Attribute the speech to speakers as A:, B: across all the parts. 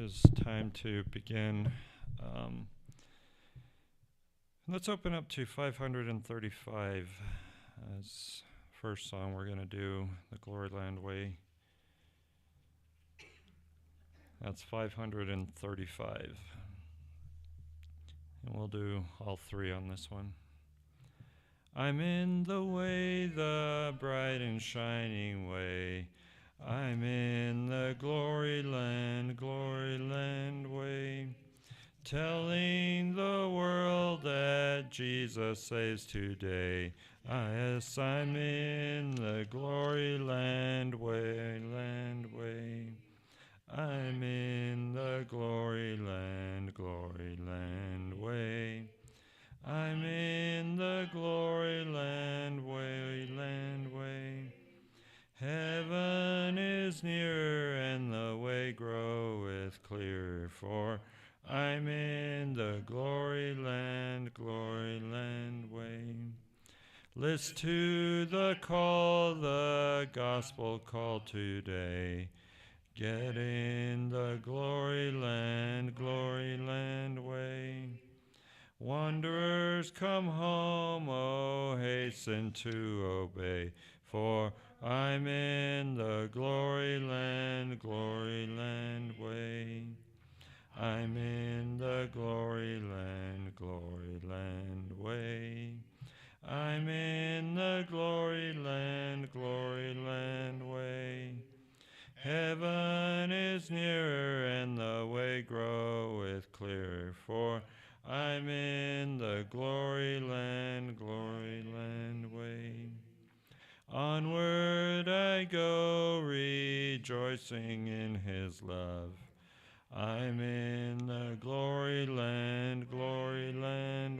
A: is time to begin. Let's open up to 535 as first song we're going to do, The Glory Land Way. That's 535. And we'll do all three on this one. I'm in the way, the bright and shining way. I'm in the glory land way. Telling the world that Jesus saves today. Yes, I'm in the glory land way. I'm in the glory land way. I'm in the glory land way. Heaven is nearer and the way groweth clear, for I'm in the glory land way. List to the call, the gospel call today. Get in the glory land way. Wanderers come home, oh, hasten to obey, for I'm in the glory land way. I'm in the glory land way. I'm in the glory land way. Heaven is nearer and the way groweth clearer, for I'm in the glory land way. Onward I go, rejoicing in his love. I'm in the glory land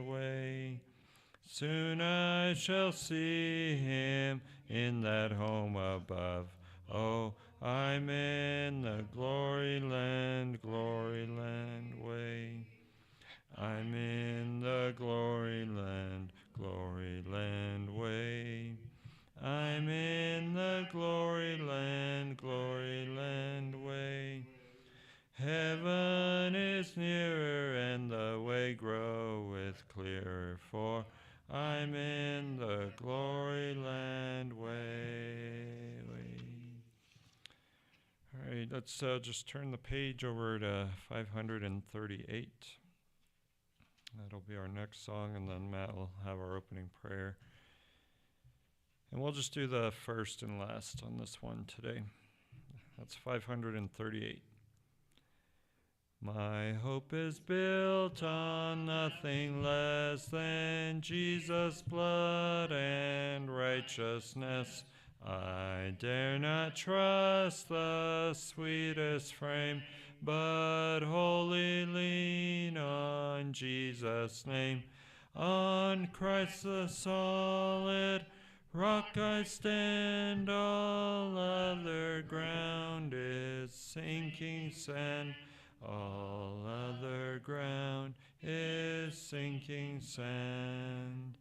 A: way. Soon I shall see him in that home above. Oh, I'm in the glory land way. I'm in the glory land way. I'm in the glory land way. Heaven is nearer and the way groweth clearer, for I'm in the glory land way. All right, let's just turn the page over to 538. That'll be our next song, and then Matt will have our opening prayer. And we'll just do the first and last on this one today. That's 538. My hope is built on nothing less than Jesus' blood and righteousness. I dare not trust the sweetest frame, but wholly lean on Jesus' name. On Christ the solid rock I stand, all other ground is sinking sand. All other ground is sinking sand.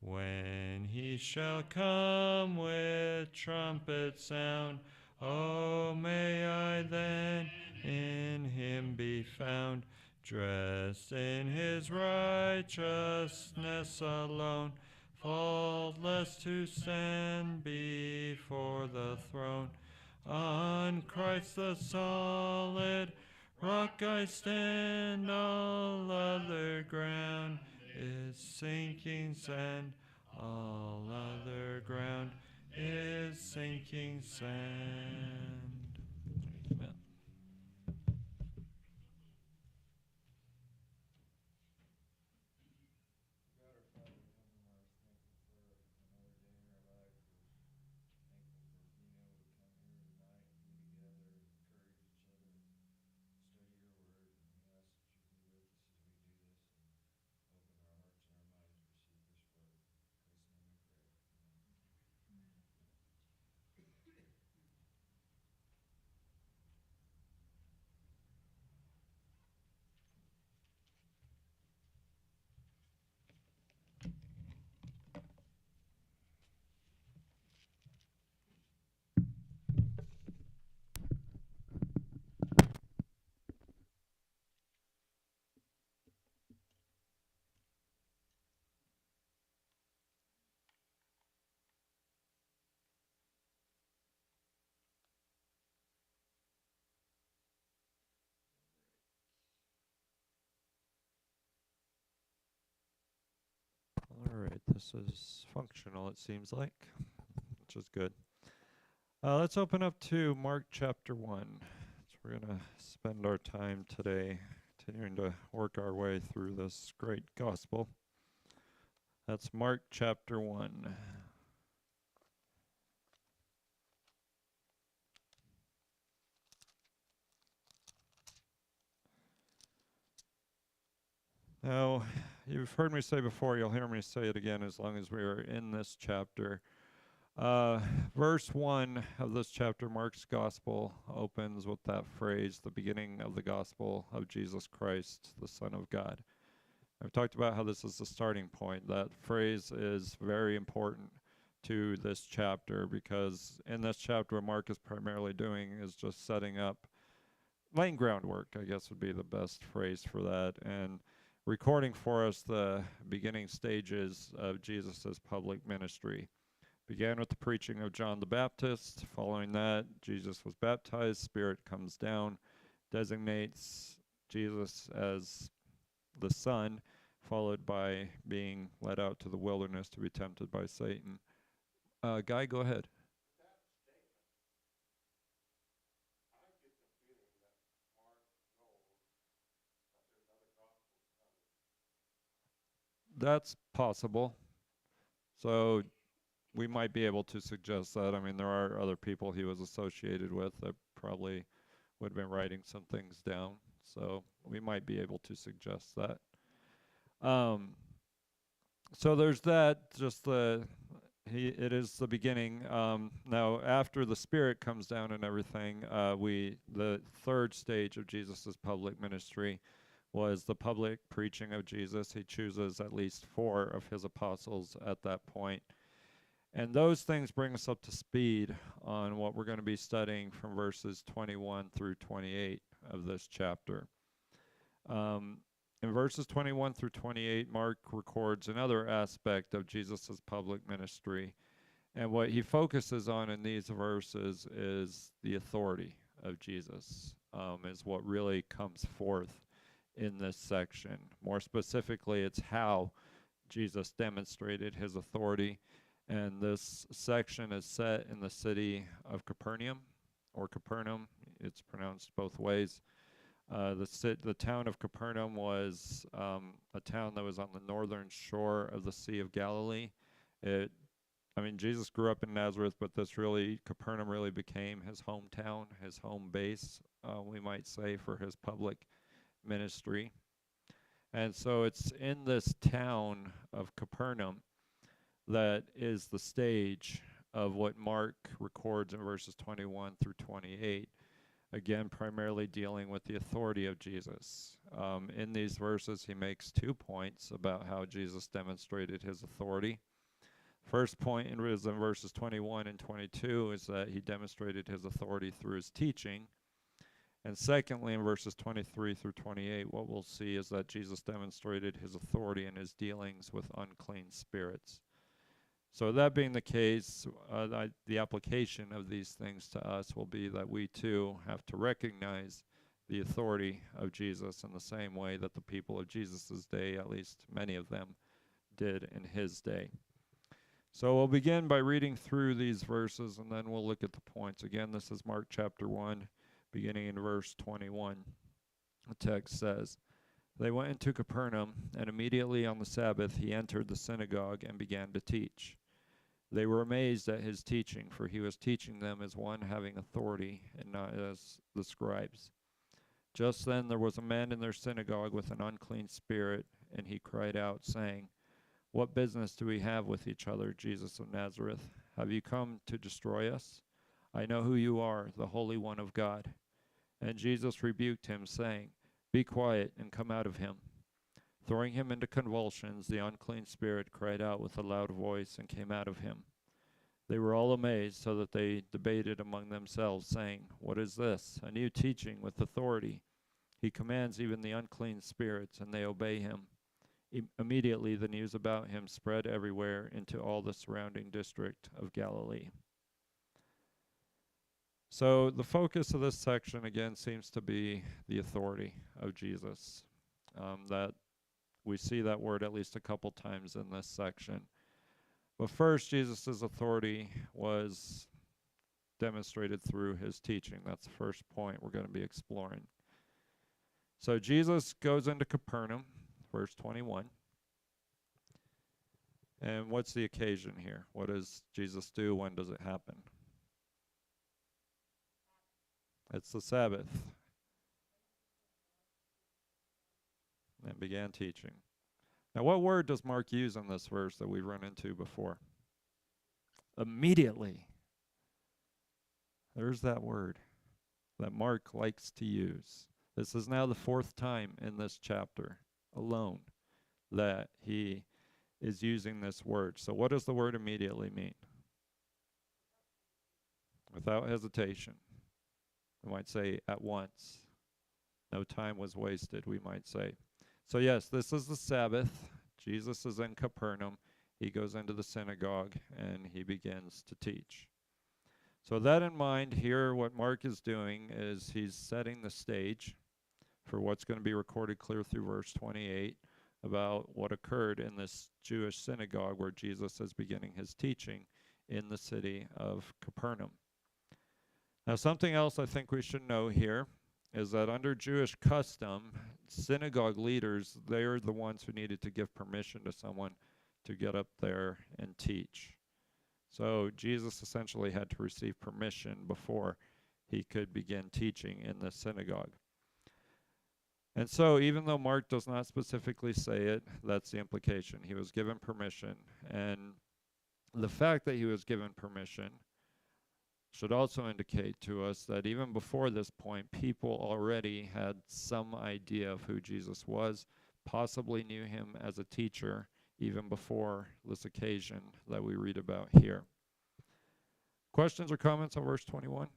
A: When he shall come with trumpet sound, oh, may I then in him be found, dressed in his righteousness alone, faultless to stand before the throne. On Christ the solid rock I stand, all other ground is sinking sand. All other ground is sinking sand. Amen. This is functional, it seems like, which is good. Let's open up to Mark chapter 1. So we're going to spend our time today continuing to work our way through this great gospel. That's Mark chapter 1. Now, you've heard me say before, you'll hear me say it again as long as we are in this chapter. Verse 1 of this chapter, Mark's gospel, opens with that phrase, the beginning of the gospel of Jesus Christ, the Son of God. I've talked about how this is the starting point. That phrase is very important to this chapter because in this chapter, what Mark is primarily doing is just setting up, laying groundwork, I guess would be the best phrase for that, and recording for us the beginning stages of Jesus' public ministry. Began with the preaching of John the Baptist. Following that, Jesus was baptized, Spirit comes down, designates Jesus as the Son, followed by being led out to the wilderness to be tempted by Satan. Guy, go ahead. That's possible. So we might be able to suggest that. I mean, there are other people he was associated with that probably would have been writing some things down. So we might be able to suggest that. So there's that. Just it is the beginning. Now, after the Spirit comes down and everything, the third stage of Jesus's public ministry was the public preaching of Jesus. He chooses at least 4 of his apostles at that point. And those things bring us up to speed on what we're going to be studying from verses 21 through 28 of this chapter. In verses 21 through 28, Mark records another aspect of Jesus' public ministry. And what he focuses on in these verses is the authority of Jesus, is what really comes forth in this section. More specifically, it's how Jesus demonstrated his authority. And this section is set in the city of Capernaum, or Capernaum. It's pronounced both ways. The town of Capernaum was a town that was on the northern shore of the Sea of Galilee. Jesus grew up in Nazareth, but Capernaum really became his hometown, his home base, we might say, for his public ministry. And so it's in this town of Capernaum that is the stage of what Mark records in verses 21 through 28. Again, primarily dealing with the authority of Jesus. In these verses, he makes 2 points about how Jesus demonstrated his authority. First point is in verses 21 and 22 is that he demonstrated his authority through his teaching. And secondly, in verses 23 through 28, what we'll see is that Jesus demonstrated his authority in his dealings with unclean spirits. So that being the case, the application of these things to us will be that we too have to recognize the authority of Jesus in the same way that the people of Jesus' day, at least many of them, did in his day. So we'll begin by reading through these verses, and then we'll look at the points. Again, this is Mark chapter 1, beginning in verse 21. The text says, "They went into Capernaum, and immediately on the Sabbath he entered the synagogue and began to teach. They were amazed at his teaching, for he was teaching them as one having authority and not as the scribes. Just then there was a man in their synagogue with an unclean spirit, and he cried out, saying, 'What business do we have with each other, Jesus of Nazareth? Have you come to destroy us? I know who you are, the Holy One of God.' And Jesus rebuked him, saying, 'Be quiet and come out of him.' Throwing him into convulsions, the unclean spirit cried out with a loud voice and came out of him. They were all amazed, so that they debated among themselves, saying, 'What is this? A new teaching with authority. He commands even the unclean spirits, and they obey him.' Immediately the news about him spread everywhere into all the surrounding district of Galilee." So the focus of this section, again, seems to be the authority of Jesus. That we see that word at least a couple times in this section. But first, Jesus' authority was demonstrated through his teaching. That's the first point we're going to be exploring. So Jesus goes into Capernaum, verse 21. And what's the occasion here? What does Jesus do? When does it happen? It's the Sabbath. And began teaching. Now, what word does Mark use in this verse that we've run into before? Immediately. There's that word that Mark likes to use. This is now the fourth time in this chapter alone that he is using this word. So what does the word immediately mean? Without hesitation. We might say at once. No time was wasted, we might say. So yes, this is the Sabbath. Jesus is in Capernaum. He goes into the synagogue and he begins to teach. So with that in mind, here what Mark is doing is he's setting the stage for what's going to be recorded clear through verse 28 about what occurred in this Jewish synagogue where Jesus is beginning his teaching in the city of Capernaum. Now, something else I think we should know here is that under Jewish custom, synagogue leaders, they are the ones who needed to give permission to someone to get up there and teach. So Jesus essentially had to receive permission before he could begin teaching in the synagogue. And so even though Mark does not specifically say it, that's the implication. He was given permission. And the fact that he was given permission should also indicate to us that even before this point, people already had some idea of who Jesus was, possibly knew him as a teacher, even before this occasion that we read about here. Questions or comments on verse 21?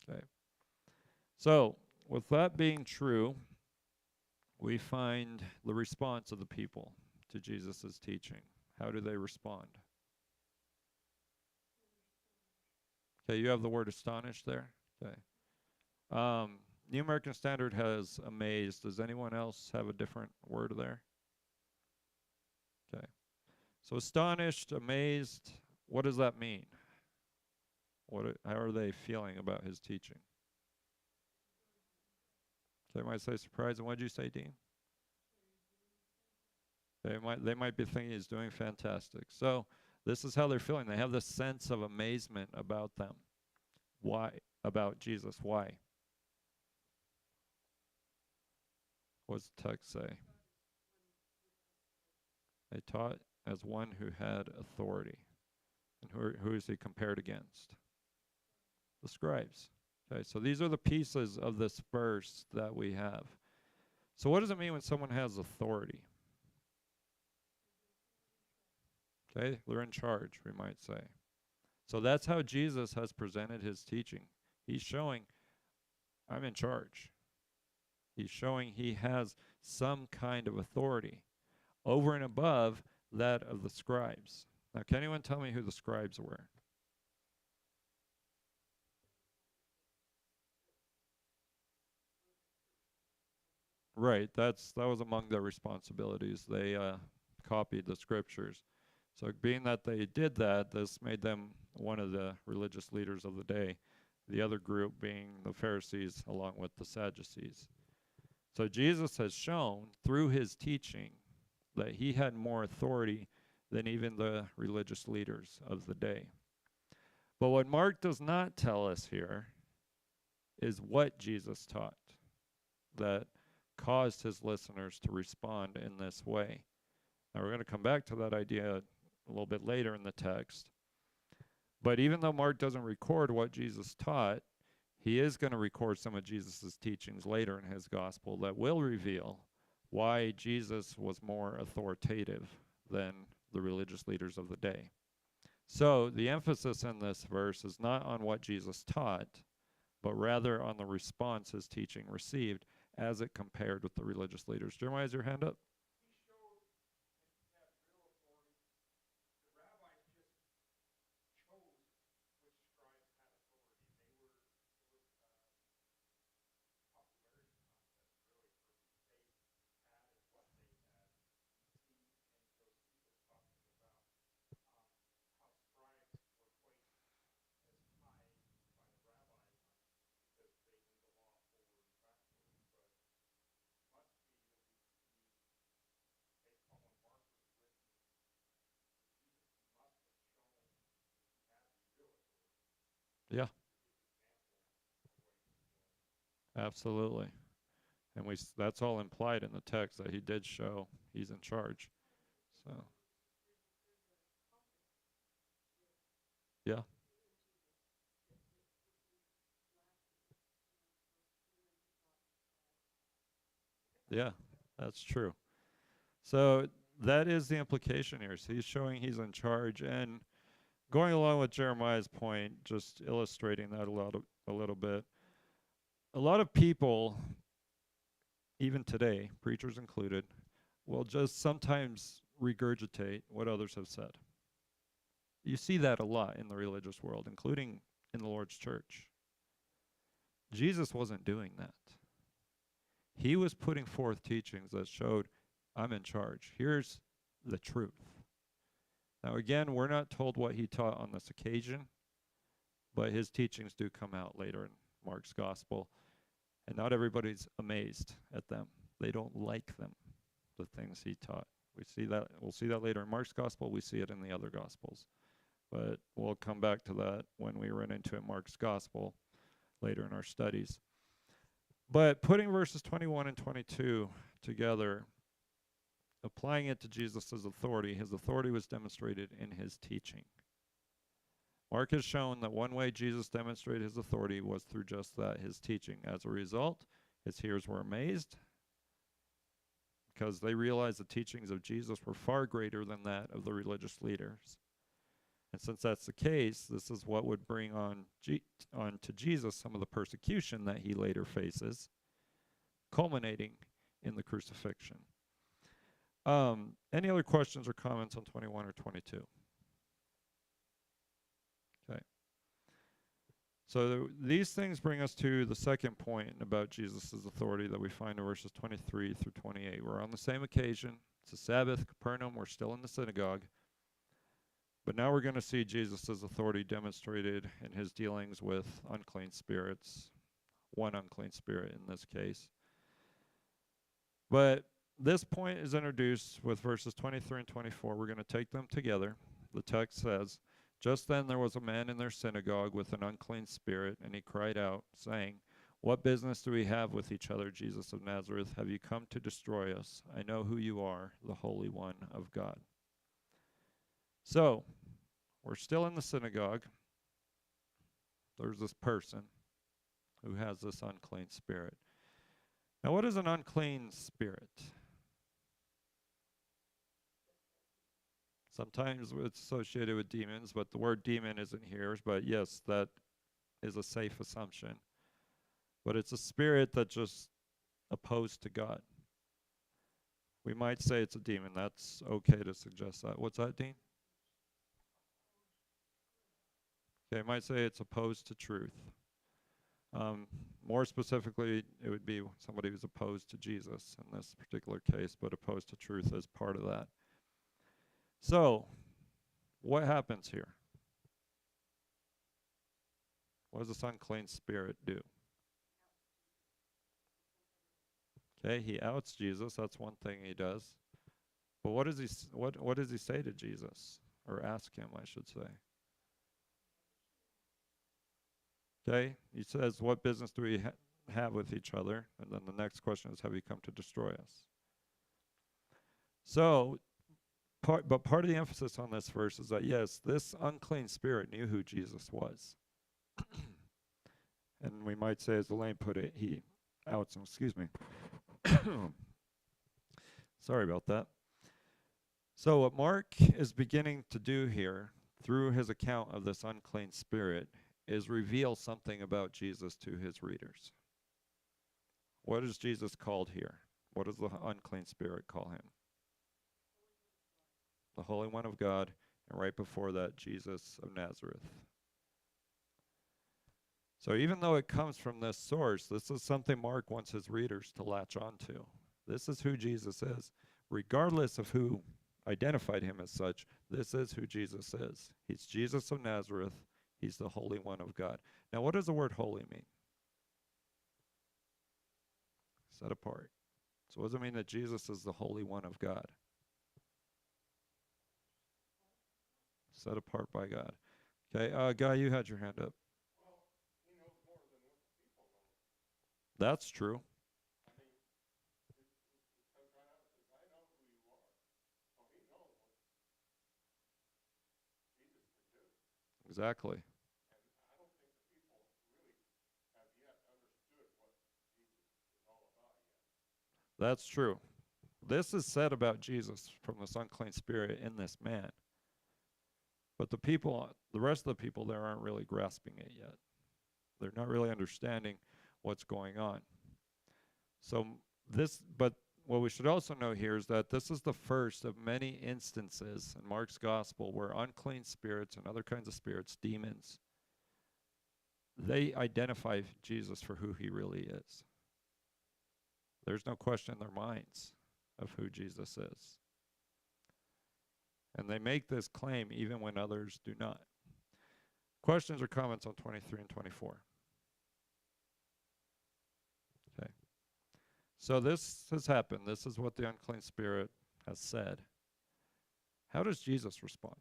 A: Okay. So, with that being true, we find the response of the people to Jesus' teaching. How do they respond? Okay, you have the word astonished there? Okay. New American Standard has amazed. Does anyone else have a different word there? Okay. So astonished, amazed, what does that mean? How are they feeling about his teaching? They might say surprised. And what did you say, Dean? They might be thinking he's doing fantastic. So this is how they're feeling. They have this sense of amazement about them. Why? About Jesus. Why? What's the text say? They taught as one who had authority. And who is he compared against? The scribes. Okay, so these are the pieces of this verse that we have. So what does it mean when someone has authority? Okay, they're in charge, we might say. So that's how Jesus has presented his teaching. He's showing, I'm in charge. He's showing he has some kind of authority over and above that of the scribes. Now, can anyone tell me who the scribes were? Right, that was among their responsibilities. They copied the scriptures. So being that they did that, this made them one of the religious leaders of the day, the other group being the Pharisees along with the Sadducees. So Jesus has shown through his teaching that he had more authority than even the religious leaders of the day. But what Mark does not tell us here is what Jesus taught that caused his listeners to respond in this way. Now we're going to come back to that idea a little bit later in the text. But even though Mark doesn't record what Jesus taught, he is going to record some of Jesus' teachings later in his gospel that will reveal why Jesus was more authoritative than the religious leaders of the day. So the emphasis in this verse is not on what Jesus taught, but rather on the response his teaching received as it compared with the religious leaders. Jeremiah, has your hand up? Absolutely. And that's all implied in the text that he did show he's in charge. So, yeah. Yeah. That's true. So that is the implication here. So he's showing he's in charge and going along with Jeremiah's point, just illustrating that a little bit. A lot of people, even today, preachers included, will just sometimes regurgitate what others have said. You see that a lot in the religious world, including in the Lord's church. Jesus wasn't doing that. He was putting forth teachings that showed, I'm in charge. Here's the truth. Now, again, we're not told what he taught on this occasion, but his teachings do come out later in Mark's gospel, and not everybody's amazed at them. They don't like them, the things he taught. We'll see that later in Mark's gospel. We see it in the other gospels. But we'll come back to that when we run into it, Mark's gospel, later in our studies. But putting verses 21 and 22 together, applying it to Jesus' authority, his authority was demonstrated in his teaching. Mark has shown that one way Jesus demonstrated his authority was through just that, his teaching. As a result, his hearers were amazed because they realized the teachings of Jesus were far greater than that of the religious leaders. And since that's the case, this is what would bring on to Jesus some of the persecution that he later faces, culminating in the crucifixion. Any other questions or comments on 21 or 22? Okay. So these things bring us to the second point about Jesus' authority that we find in verses 23 through 28. We're on the same occasion. It's a Sabbath, Capernaum. We're still in the synagogue. But now we're going to see Jesus' authority demonstrated in his dealings with unclean spirits, one unclean spirit in this case. But this point is introduced with verses 23 and 24. We're going to take them together. The text says, "Just then there was a man in their synagogue with an unclean spirit, and he cried out, saying, 'What business do we have with each other, Jesus of Nazareth? Have you come to destroy us? I know who you are, the Holy One of God.'" So, we're still in the synagogue. There's this person who has this unclean spirit. Now, what is an unclean spirit? Sometimes it's associated with demons, but the word demon isn't here. But yes, that is a safe assumption. But it's a spirit that's just opposed to God. We might say it's a demon. That's okay to suggest that. What's that, Dean? Okay, I might say it's opposed to truth. More specifically, it would be somebody who's opposed to Jesus in this particular case, but opposed to truth as part of that. So, what happens here? What does this unclean spirit do? Okay, he outs Jesus. That's one thing he does. But what does he say to Jesus, or ask him, I should say? Okay, he says, "What business do we have with each other?" And then the next question is, "Have you come to destroy us?" So, part of the emphasis on this verse is that yes, this unclean spirit knew who Jesus was. And we might say, as Elaine put it, he outs him. Excuse me. Sorry about that. So what Mark is beginning to do here, through his account of this unclean spirit, is reveal something about Jesus to his readers. What is Jesus called here? What does the unclean spirit call him? The Holy One of God, and right before that, Jesus of Nazareth. So even though it comes from this source, this is something Mark wants his readers to latch onto. This is who Jesus is. Regardless of who identified him as such, this is who Jesus is. He's Jesus of Nazareth. He's the Holy One of God. Now, what does the word holy mean? Set apart. So what does it mean that Jesus is the Holy One of God? Set apart by God. Okay, Guy, you had your hand up. That's true. Exactly. That's true. This is said about Jesus from this unclean spirit in this man. But the rest of the people there aren't really grasping it yet. They're not really understanding what's going on. But what we should also know here is that this is the first of many instances in Mark's gospel where unclean spirits and other kinds of spirits, demons, they identify Jesus for who he really is. There's no question in their minds of who Jesus is. And they make this claim even when others do not. Questions or comments on 23 and 24? Okay. So this has happened. This is what the unclean spirit has said. How does Jesus respond?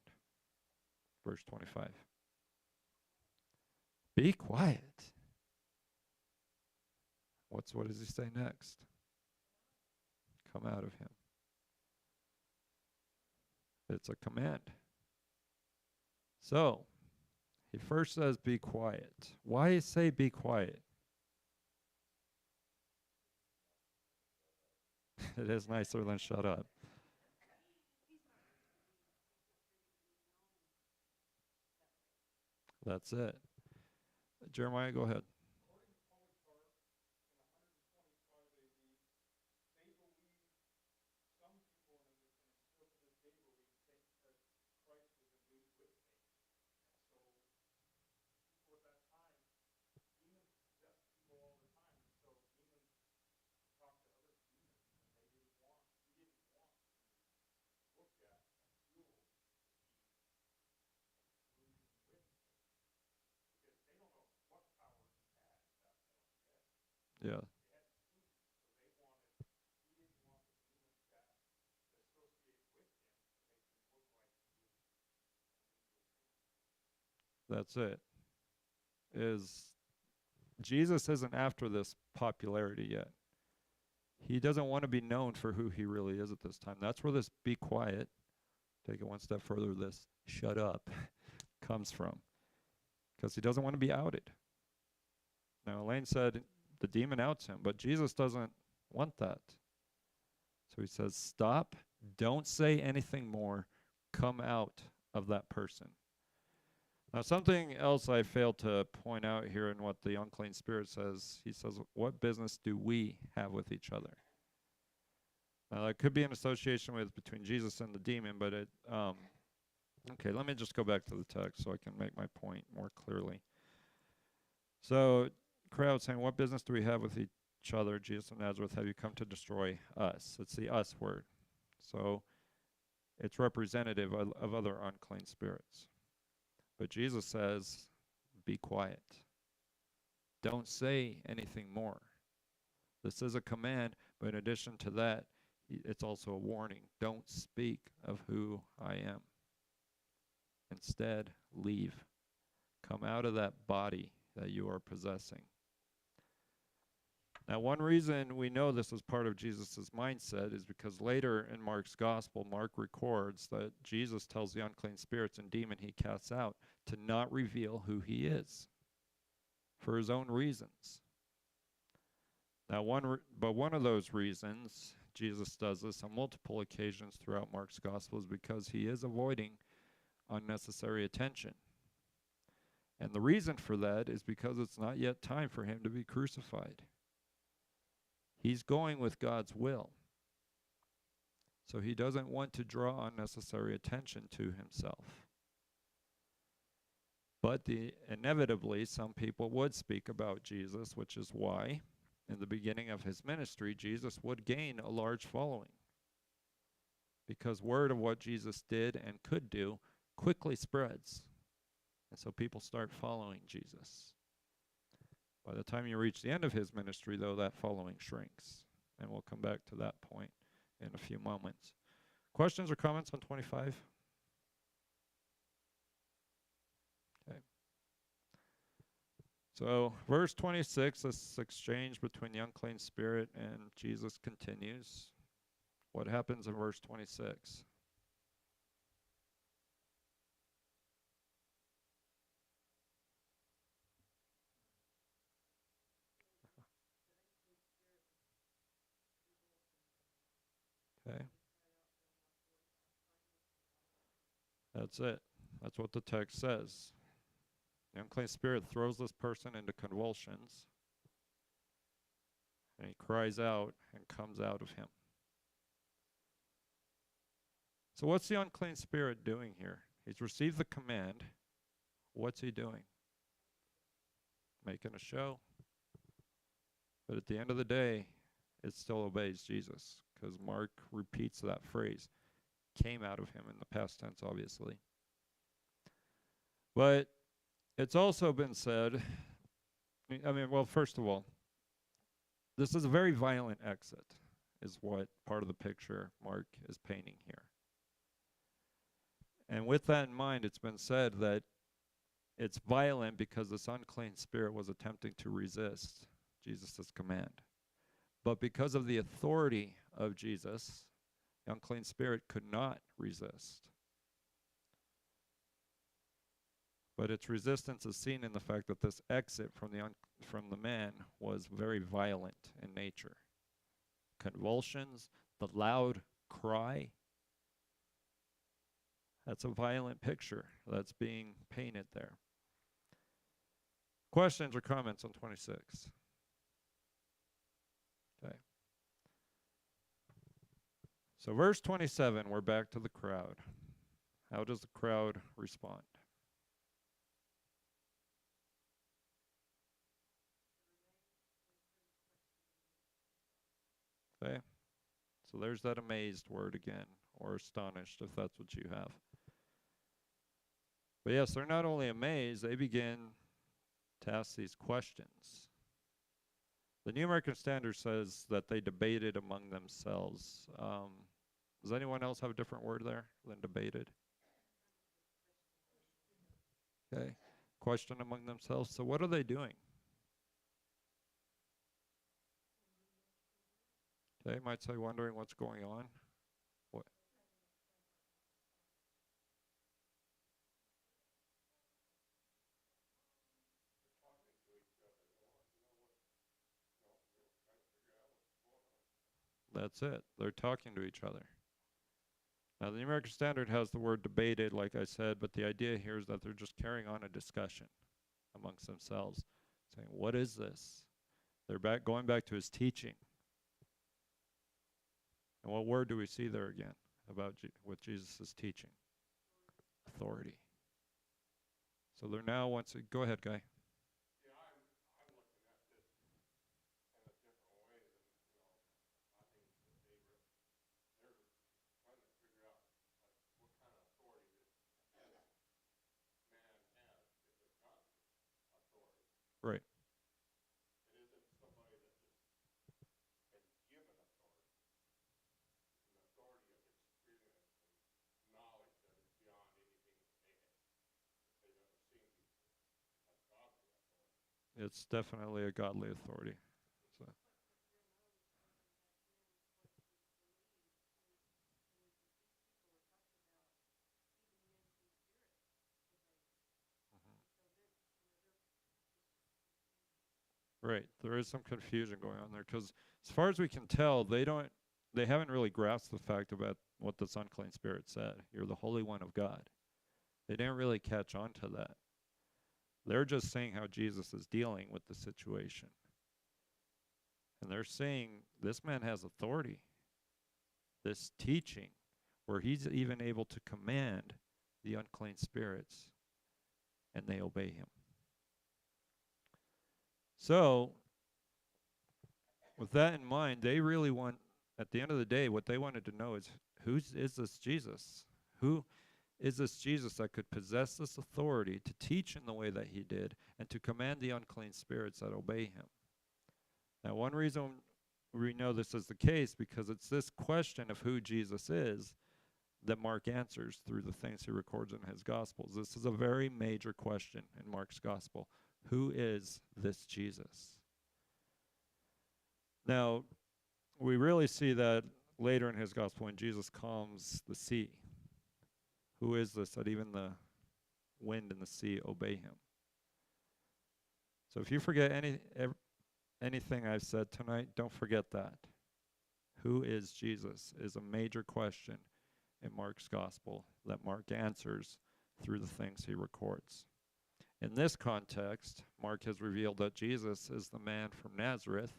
A: Verse 25. Be quiet. What does he say next? Come out of him. It's a command. So, he first says be quiet. Why say be quiet? It is nicer than shut up. That's it. Jeremiah, go ahead. Yeah, that's it. Is Jesus isn't after this popularity yet. He doesn't want to be known for who he really is at this time. That's where this be quiet, take it one step further, this shut up comes from. Because he doesn't want to be outed. Now, Elaine said the demon outs him, but Jesus doesn't want that. So he says, stop, don't say anything more, come out of that person. Now, something else I failed to point out here in what the unclean spirit says, he says, what business do we have with each other? Now, that could be an association between Jesus and the demon, but okay, let me just go back to the text so I can make my point more clearly. So, crowd saying, what business do we have with each other? Jesus of Nazareth, have you come to destroy us? It's the us word. So, it's representative of other unclean spirits. But Jesus says, be quiet. Don't say anything more. This is a command, but in addition to that, it's also a warning. Don't speak of who I am. Instead, leave. Come out of that body that you are possessing. Now, one reason we know this is part of Jesus' mindset is because later in Mark's gospel, Mark records that Jesus tells the unclean spirits and demon he casts out to not reveal who he is for his own reasons. Now, one of those reasons Jesus does this on multiple occasions throughout Mark's gospel is because he is avoiding unnecessary attention. And the reason for that is because it's not yet time for him to be crucified. He's going with God's will. So he doesn't want to draw unnecessary attention to himself. But inevitably, some people would speak about Jesus, which is why, in the beginning of his ministry, Jesus would gain a large following. Because word of what Jesus did and could do quickly spreads. And so people start following Jesus. By the time you reach the end of his ministry, though, that following shrinks. And we'll come back to that point in a few moments. Questions or comments on 25? Okay. So, verse 26, this exchange between the unclean spirit and Jesus continues. What happens in verse 26? Okay, that's it. That's what the text says. The unclean spirit throws this person into convulsions, and he cries out and comes out of him. So, what's the unclean spirit doing here? He's received the command. What's he doing? Making a show. But at the end of the day, it still obeys Jesus, because Mark repeats that phrase. Came out of him in the past tense, obviously. But it's also been said, well, first of all, this is a very violent exit, is what part of the picture Mark is painting here. And with that in mind, it's been said that it's violent because this unclean spirit was attempting to resist Jesus' command. But because of the authority of Jesus, the unclean spirit could not resist. But its resistance is seen in the fact that this exit from the man was very violent in nature. Convulsions, the loud cry. That's a violent picture that's being painted there. Questions or comments on 26? Okay. So verse 27, we're back to the crowd. How does the crowd respond? Okay. So there's that amazed word again, or astonished if that's what you have. But yes, they're not only amazed, they begin to ask these questions. The New American Standard says that they debated among themselves. Does anyone else have a different word there than debated? Okay. Question among themselves. So what are they doing? Okay, you might say wondering what's going on. What? That's it. They're talking to each other. Now, the New American Standard has the word debated, like I said, but the idea here is that they're just carrying on a discussion amongst themselves, saying, what is this? They're going back to his teaching. And what word do we see there again about what Jesus is teaching? Authority. So they're now go ahead, Guy. Right. It's definitely a godly authority. So. Right. There is some confusion going on there because, as far as we can tell, they haven't really grasped the fact about what this unclean spirit said. You're the Holy One of God. They didn't really catch on to that. They're just saying how Jesus is dealing with the situation. And they're saying this man has authority, this teaching, where he's even able to command the unclean spirits, and they obey him. So, with that in mind, they really want, at the end of the day, what they wanted to know is, is this Jesus? Who is this Jesus that could possess this authority to teach in the way that he did and to command the unclean spirits that obey him? Now, one reason we know this is the case because it's this question of who Jesus is that Mark answers through the things he records in his Gospels. This is a very major question in Mark's Gospel. Who is this Jesus? Now, we really see that later in his gospel when Jesus calms the sea. Who is this that even the wind and the sea obey him? So if you forget anything I've said tonight, don't forget that. Who is Jesus is a major question in Mark's gospel that Mark answers through the things he records. In this context, Mark has revealed that Jesus is the man from Nazareth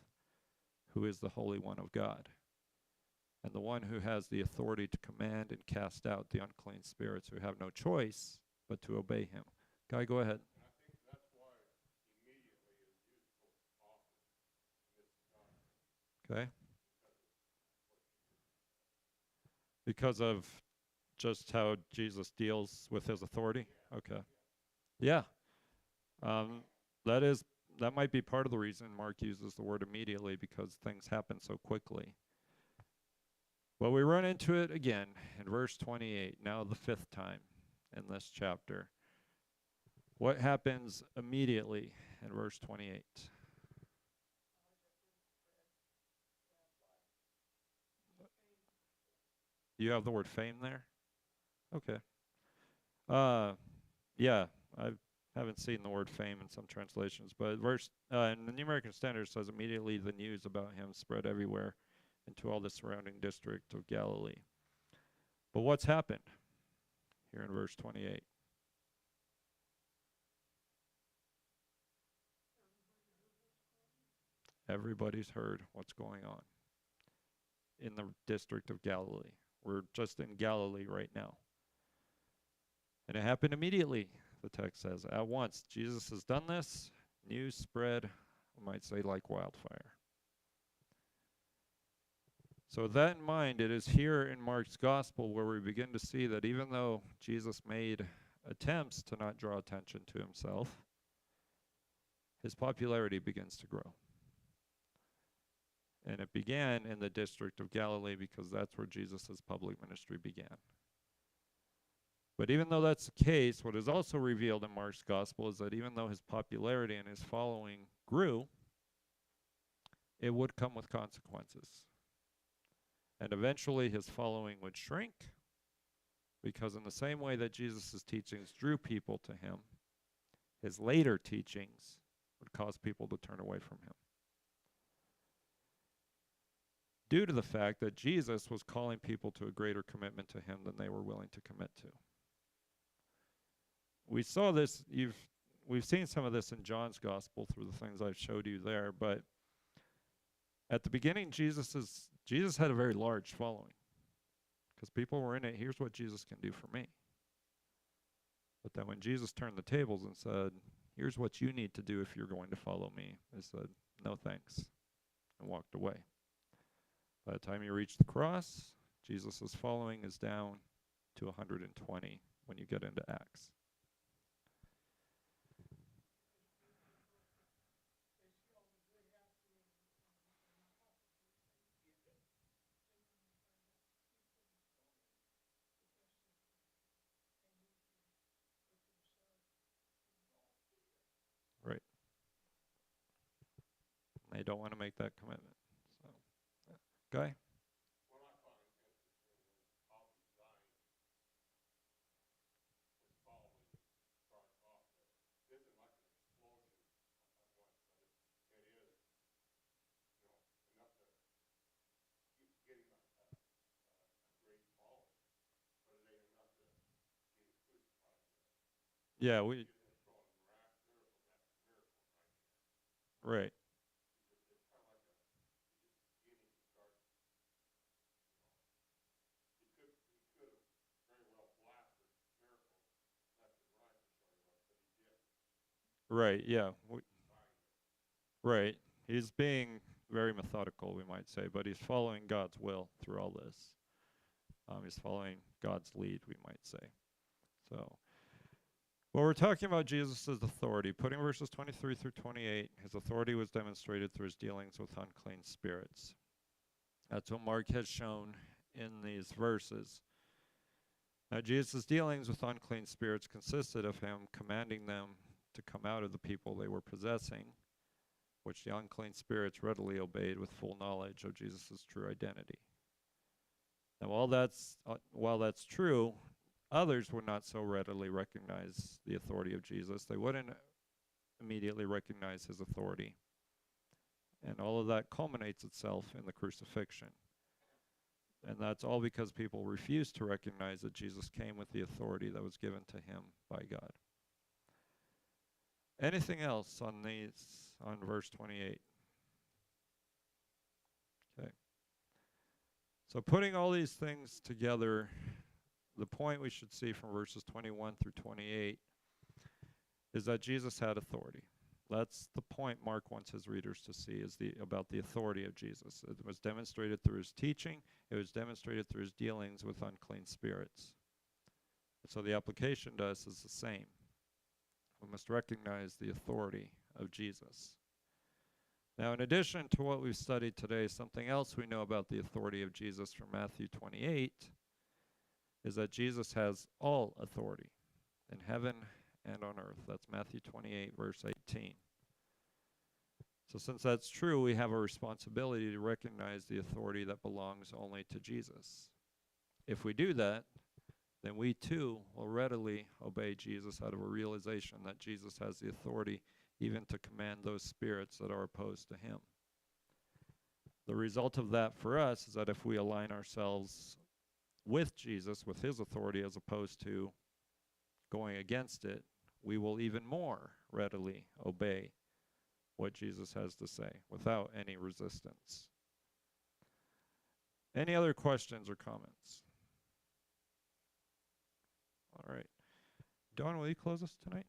A: who is the Holy One of God, and the one who has the authority to command and cast out the unclean spirits who have no choice but to obey him. Guy, go ahead. Okay. Because of just how Jesus deals with his authority? Okay. Yeah. Um, that is that might be part of the reason Mark uses the word immediately, because things happen so quickly. Well, we run into it again in verse 28, now the fifth time in this chapter. What happens immediately in verse 28? You have the word fame there? Okay. Yeah, I haven't seen the word fame in some translations, but in the New American Standard says immediately the news about him spread everywhere into all the surrounding district of Galilee. But what's happened here in verse 28? Everybody's heard what's going on in the district of Galilee. We're just in Galilee right now. And it happened immediately, the text says. At once, Jesus has done this. News spread, we might say, like wildfire. So with that in mind, it is here in Mark's gospel where we begin to see that even though Jesus made attempts to not draw attention to himself, his popularity begins to grow. And it began in the district of Galilee because that's where Jesus' public ministry began. But even though that's the case, what is also revealed in Mark's gospel is that even though his popularity and his following grew, it would come with consequences. And eventually his following would shrink, because in the same way that Jesus' teachings drew people to him, his later teachings would cause people to turn away from him, due to the fact that Jesus was calling people to a greater commitment to him than they were willing to commit to. We saw this, we've seen some of this in John's gospel through the things I've showed you there, but at the beginning, Jesus had a very large following, because people were in it, here's what Jesus can do for me. But then when Jesus turned the tables and said, here's what you need to do if you're going to follow me, they said, no thanks, and walked away. By the time you reach the cross, Jesus' following is down to 120 when you get into Acts. Right. They don't want to make that commitment. So, Guy? Yeah, right. Right, yeah. Right. He's being very methodical, we might say, but he's following God's will through all this. He's following God's lead, we might say. So, well, we're talking about Jesus' authority. Putting verses 23 through 28, his authority was demonstrated through his dealings with unclean spirits. That's what Mark has shown in these verses. Now, Jesus' dealings with unclean spirits consisted of him commanding them to
B: to come out of the people they were possessing, which the unclean spirits readily obeyed with full knowledge of Jesus' true identity. Now, while that's true, others would not so readily recognize the authority of Jesus. They wouldn't immediately recognize his authority. And all of that culminates itself in the crucifixion. And that's all because people refused to recognize that Jesus came with the authority that was given to him by God. Anything else on verse 28? Okay. So putting all these things together, the point we should see from verses 21 through 28 is that Jesus had authority. That's the point Mark wants his readers to see, is about the authority of Jesus. It was demonstrated through his teaching. It was demonstrated through his dealings with unclean spirits. So the application to us is the same. We must recognize the authority of Jesus. Now, in addition to what we've studied today, something else we know about the authority of Jesus from Matthew 28 is that Jesus has all authority in heaven and on earth. That's Matthew 28, verse 18. So since that's true, we have a responsibility to recognize the authority that belongs only to Jesus. If we do that, then we too will readily obey Jesus out of a realization that Jesus has the authority even to command those spirits that are opposed to him. The result of that for us is that if we align ourselves with Jesus, with his authority, as opposed to going against it, we will even more readily obey what Jesus has to say without any resistance. Any other questions or comments? All right. Dawn, will you close us tonight?